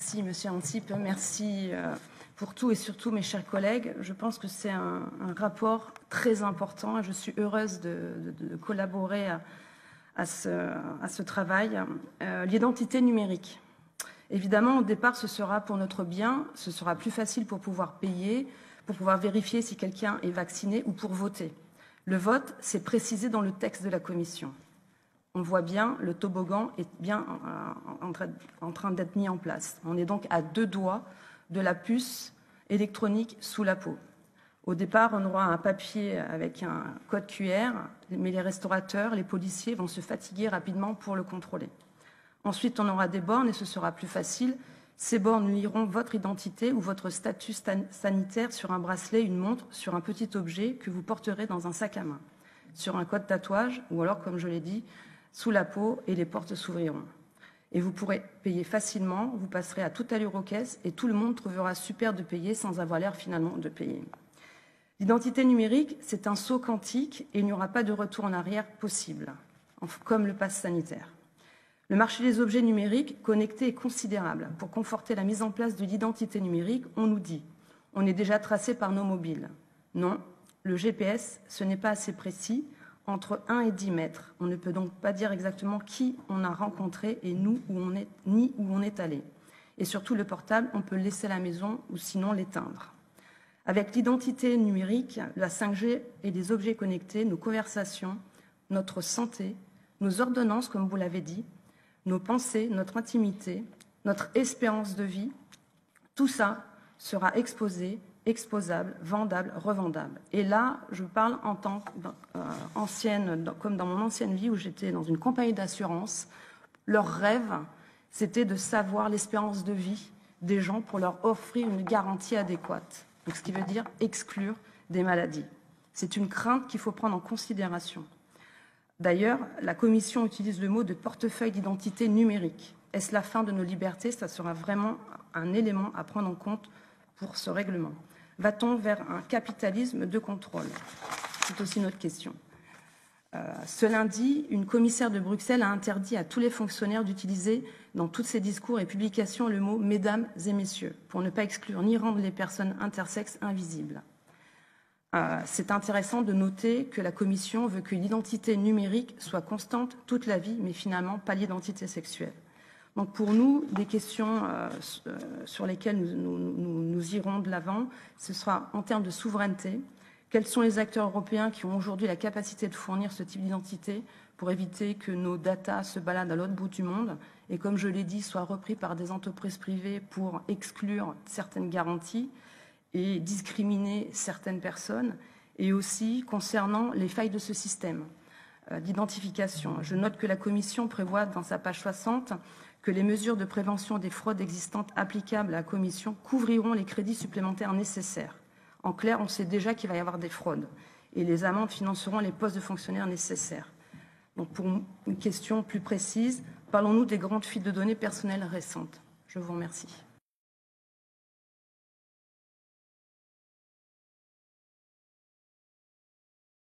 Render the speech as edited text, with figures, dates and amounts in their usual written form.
Merci, Monsieur Antip. Merci pour tout et surtout, mes chers collègues. Je pense que c'est un rapport très important et je suis heureuse de collaborer à ce travail. L'identité numérique. Évidemment, au départ, ce sera pour notre bien, ce sera plus facile pour pouvoir payer, pour pouvoir vérifier si quelqu'un est vacciné ou pour voter. Le vote, c'est précisé dans le texte de la Commission. On voit bien, le toboggan est bien en train d'être mis en place. On est donc à 2 doigts de la puce électronique sous la peau. Au départ, on aura un papier avec un code QR, mais les restaurateurs, les policiers vont se fatiguer rapidement pour le contrôler. Ensuite, on aura des bornes et ce sera plus facile. Ces bornes liront votre identité ou votre statut sanitaire sur un bracelet, une montre, sur un petit objet que vous porterez dans un sac à main, sur un code tatouage ou alors, comme je l'ai dit, sous la peau et les portes s'ouvriront. Et vous pourrez payer facilement, vous passerez à toute allure aux caisses et tout le monde trouvera super de payer sans avoir l'air finalement de payer. L'identité numérique, c'est un saut quantique et il n'y aura pas de retour en arrière possible, comme le pass sanitaire. Le marché des objets numériques connectés est considérable. Pour conforter la mise en place de l'identité numérique, on nous dit « on est déjà tracé par nos mobiles ». Non, le GPS, ce n'est pas assez précis, entre 1 et 10 mètres. On ne peut donc pas dire exactement qui on a rencontré et nous, ni où on est allé. Et surtout, le portable, on peut le laisser à la maison ou sinon l'éteindre. Avec l'identité numérique, la 5G et les objets connectés, nos conversations, notre santé, nos ordonnances, comme vous l'avez dit, nos pensées, notre intimité, notre espérance de vie, tout ça sera exposé, exposable, vendable, revendable. Et là, je parle en tant qu'ancienne, comme dans mon ancienne vie où j'étais dans une compagnie d'assurance. Leur rêve, c'était de savoir l'espérance de vie des gens pour leur offrir une garantie adéquate. Donc, ce qui veut dire exclure des maladies. C'est une crainte qu'il faut prendre en considération. D'ailleurs, la Commission utilise le mot de portefeuille d'identité numérique. Est-ce la fin de nos libertés? Ça sera vraiment un élément à prendre en compte pour ce règlement. Va-t-on vers un capitalisme de contrôle? C'est aussi notre question. Ce lundi, une commissaire de Bruxelles a interdit à tous les fonctionnaires d'utiliser dans tous ses discours et publications le mot « mesdames et messieurs » pour ne pas exclure ni rendre les personnes intersexes invisibles. C'est intéressant de noter que la Commission veut que l'identité numérique soit constante toute la vie, mais finalement pas l'identité sexuelle. Donc pour nous, des questions sur lesquelles nous irons de l'avant, ce sera en termes de souveraineté. Quels sont les acteurs européens qui ont aujourd'hui la capacité de fournir ce type d'identité pour éviter que nos datas se baladent à l'autre bout du monde et, comme je l'ai dit, soient repris par des entreprises privées pour exclure certaines garanties et discriminer certaines personnes, et aussi concernant les failles de ce système d'identification. Je note que la Commission prévoit dans sa page 60 que les mesures de prévention des fraudes existantes applicables à la Commission couvriront les crédits supplémentaires nécessaires. En clair, on sait déjà qu'il va y avoir des fraudes et les amendes financeront les postes de fonctionnaires nécessaires. Donc pour une question plus précise, parlons-nous des grandes fuites de données personnelles récentes. Je vous remercie.